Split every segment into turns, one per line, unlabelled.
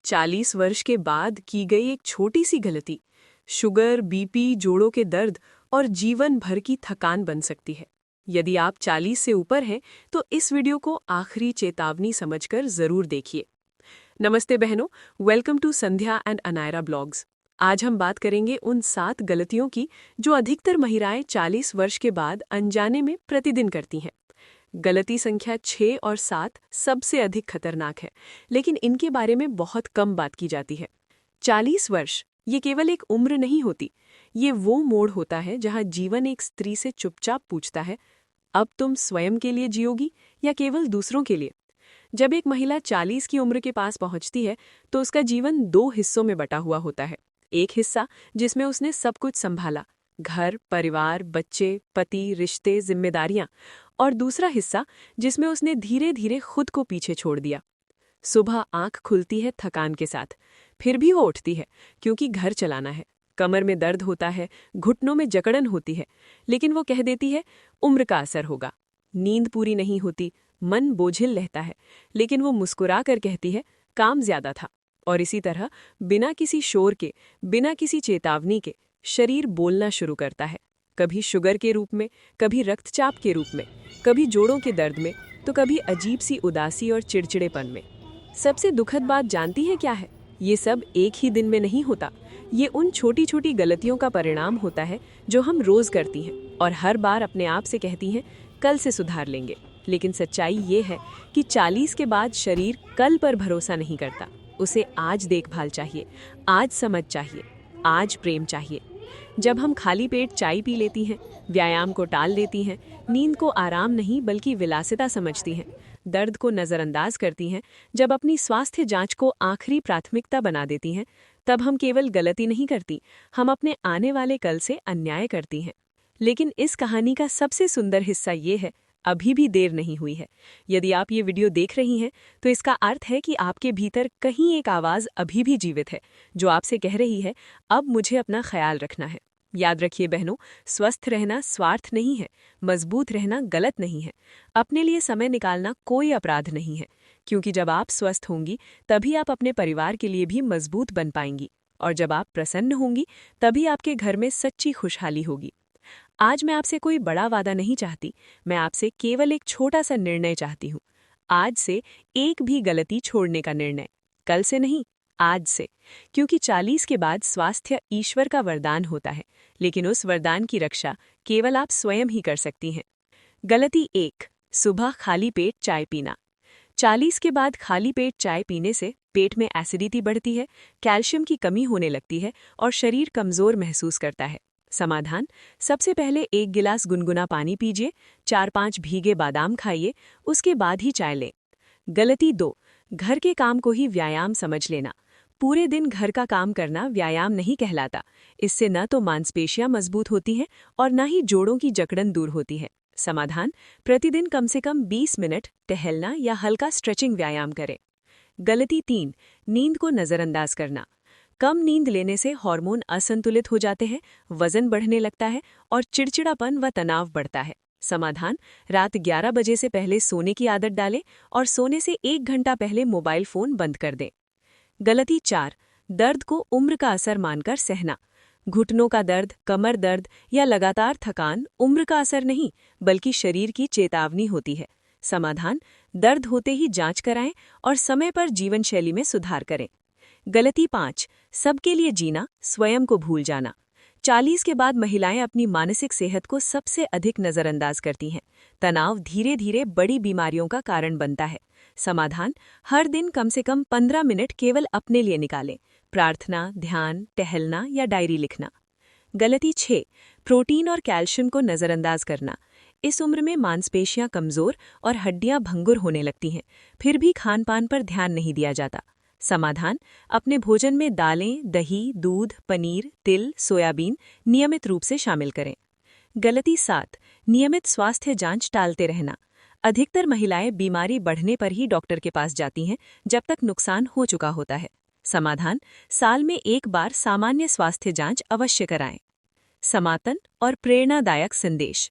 40 वर्ष के बाद की गई एक छोटी सी गलती शुगर, बीपी, जोड़ों के दर्द और जीवन भर की थकान बन सकती है। यदि आप 40 से ऊपर हैं तो इस वीडियो को आखिरी चेतावनी समझकर जरूर देखिए। नमस्ते बहनों, welcome to Sandhya and Anayra blogs. आज हम बात करेंगे उन 7 गलतियों की जो अधिकतर महिलाएं 40 वर्ष के बाद अनजाने में प्रतिदिन करती हैं। गलती संख्या 6 और 7 सबसे अधिक खतरनाक है, लेकिन इनके बारे में बहुत कम बात की जाती है। 40 वर्ष ये केवल एक उम्र नहीं होती, ये वो मोड़ होता है जहां जीवन एक स्त्री से चुपचाप पूछता है, अब तुम स्वयं के लिए जियोगी या केवल दूसरों के लिए। जब एक महिला 40 की उम्र के पास पहुंचती है तो उसका जीवन 2 हिस्सों में बटा हुआ होता है। एक हिस्सा जिसमें उसने सब कुछ संभाला, घर, परिवार, बच्चे, पति, रिश्ते, जिम्मेदारियां, और दूसरा हिस्सा जिसमें उसने धीरे धीरे खुद को पीछे छोड़ दिया। सुबह आंख खुलती है थकान के साथ, फिर भी वो उठती है क्योंकि घर चलाना है। कमर में दर्द होता है, घुटनों में जकड़न होती है, लेकिन वो कह देती है उम्र का असर होगा। नींद पूरी नहीं होती, मन बोझिल रहता है, लेकिन वो मुस्कुरा कर कहती है काम ज्यादा था। और इसी तरह बिना किसी शोर के, बिना किसी चेतावनी के शरीर बोलना शुरू करता है, कभी शुगर के रूप में, कभी रक्तचाप के रूप में, कभी जोड़ों के दर्द में, तो कभी अजीब सी उदासी और चिड़चिड़ेपन में। सबसे दुखद बात जानती है क्या है? ये सब एक ही दिन में नहीं होता। ये उन छोटी छोटी गलतियों का परिणाम होता है जो हम रोज करती हैं और हर बार अपने आप से कहती हैं कल से सुधार लेंगे। लेकिन सच्चाई ये है कि 40 के बाद शरीर कल पर भरोसा नहीं करता। उसे आज देखभाल चाहिए, आज समझ चाहिए, आज प्रेम चाहिए। जब हम खाली पेट चाय पी लेती हैं, व्यायाम को टाल देती हैं, नींद को आराम नहीं बल्कि विलासिता समझती हैं, दर्द को नज़रअंदाज करती हैं, जब अपनी स्वास्थ्य जांच को आखिरी प्राथमिकता बना देती हैं, तब हम केवल गलती नहीं करती, हम अपने आने वाले कल से अन्याय करती हैं। लेकिन इस कहानी का सबसे सुंदर हिस्सा ये है, अभी भी देर नहीं हुई है। यदि आप ये वीडियो देख रही हैं तो इसका अर्थ है कि आपके भीतर कहीं एक आवाज़ अभी भी जीवित है जो आपसे कह रही है अब मुझे अपना ख्याल रखना है। याद रखिए बहनों, स्वस्थ रहना स्वार्थ नहीं है, मजबूत रहना गलत नहीं है, अपने लिए समय निकालना कोई अपराध नहीं है, क्योंकि जब आप स्वस्थ होंगी तभी आप अपने परिवार के लिए भी मजबूत बन पाएंगी, और जब आप प्रसन्न होंगी तभी आपके घर में सच्ची खुशहाली होगी। आज मैं आपसे कोई बड़ा वादा नहीं चाहती, मैं आपसे केवल एक छोटा सा निर्णय चाहती हूँ। आज से एक भी गलती छोड़ने का निर्णय, कल से नहीं, आज से। क्योंकि 40 के बाद स्वास्थ्य ईश्वर का वरदान होता है, लेकिन उस वरदान की रक्षा केवल आप स्वयं ही कर सकती हैं। गलती 1, सुबह खाली पेट चाय पीना। 40 के बाद खाली पेट चाय पीने से पेट में एसिडिटी बढ़ती है, कैल्शियम की कमी होने लगती है और शरीर कमजोर महसूस करता है। समाधान, सबसे पहले 1 गिलास गुनगुना पानी पीजिए, 4-5 भीगे बादाम खाइए, उसके बाद ही चाय लें। गलती 2, घर के काम को ही व्यायाम समझ लेना। पूरे दिन घर का काम करना व्यायाम नहीं कहलाता। इससे न तो मांसपेशियां मजबूत होती हैं और न ही जोड़ों की जकड़न दूर होती है। समाधान, प्रतिदिन कम से कम 20 मिनट टहलना या हल्का स्ट्रेचिंग व्यायाम करें। गलती 3, नींद को नज़रअंदाज करना। कम नींद लेने से हार्मोन असंतुलित हो जाते हैं, वजन बढ़ने लगता है और चिड़चिड़ापन व तनाव बढ़ता है। समाधान, रात 11 बजे से पहले सोने की आदत डालें और सोने से 1 घंटा पहले मोबाइल फोन बंद कर दें। गलती 4, दर्द को उम्र का असर मानकर सहना। घुटनों का दर्द, कमर दर्द या लगातार थकान उम्र का असर नहीं बल्कि शरीर की चेतावनी होती है। समाधान, दर्द होते ही जांच कराएं और समय पर जीवन शैली में सुधार करें। गलती 5, सबके लिए जीना, स्वयं को भूल जाना। 40 के बाद महिलाएं अपनी मानसिक सेहत को सबसे अधिक नज़रअंदाज करती हैं। तनाव धीरे धीरे बड़ी बीमारियों का कारण बनता है। समाधान, हर दिन कम से कम 15 मिनट केवल अपने लिए निकालें, प्रार्थना, ध्यान, टहलना या डायरी लिखना। गलती 6, प्रोटीन और कैल्शियम को नज़रअंदाज करना। इस उम्र में मांसपेशियां कमज़ोर और हड्डियां भंगुर होने लगती हैं, फिर भी खान पान पर ध्यान नहीं दिया जाता। समाधान, अपने भोजन में दालें, दही, दूध, पनीर, तिल, सोयाबीन नियमित रूप से शामिल करें। गलती 7, नियमित स्वास्थ्य जांच टालते रहना। अधिकतर महिलाएं बीमारी बढ़ने पर ही डॉक्टर के पास जाती हैं जब तक नुकसान हो चुका होता है। समाधान, साल में 1 बार सामान्य स्वास्थ्य जांच अवश्य कराएं। समापन और प्रेरणादायक संदेश।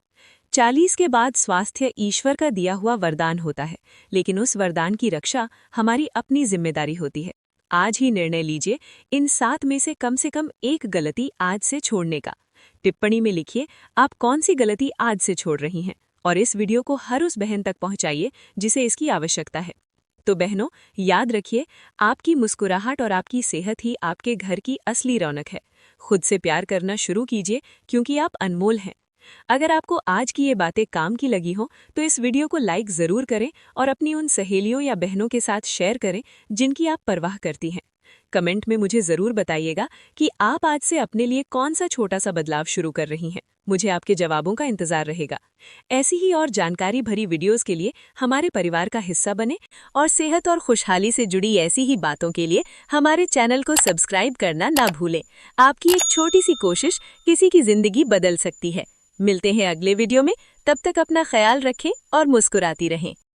40 के बाद स्वास्थ्य ईश्वर का दिया हुआ वरदान होता है, लेकिन उस वरदान की रक्षा हमारी अपनी जिम्मेदारी होती है। आज ही निर्णय लीजिए इन 7 में से कम एक गलती आज से छोड़ने का। टिप्पणी में लिखिए आप कौन सी गलती आज से छोड़ रही हैं और इस वीडियो को हर उस बहन तक पहुंचाइए जिसे इसकी आवश्यकता है। तो बहनों, याद रखिए, आपकी मुस्कुराहट और आपकी सेहत ही आपके घर की असली रौनक है। खुद से प्यार करना शुरू कीजिए क्योंकि आप अनमोल हैं। अगर आपको आज की ये बातें काम की लगी हो तो इस वीडियो को लाइक ज़रूर करें और अपनी उन सहेलियों या बहनों के साथ शेयर करें जिनकी आप परवाह करती हैं। कमेंट में मुझे ज़रूर बताइएगा कि आप आज से अपने लिए कौन सा छोटा सा बदलाव शुरू कर रही हैं। मुझे आपके जवाबों का इंतज़ार रहेगा। ऐसी ही और जानकारी भरी वीडियोस के लिए हमारे परिवार का हिस्सा बने और सेहत और खुशहाली से जुड़ी ऐसी ही बातों के लिए हमारे चैनल को सब्सक्राइब करना ना भूलें। आपकी एक छोटी सी कोशिश किसी की ज़िंदगी बदल सकती है। मिलते हैं अगले वीडियो में, तब तक अपना ख्याल रखें और मुस्कुराती रहें।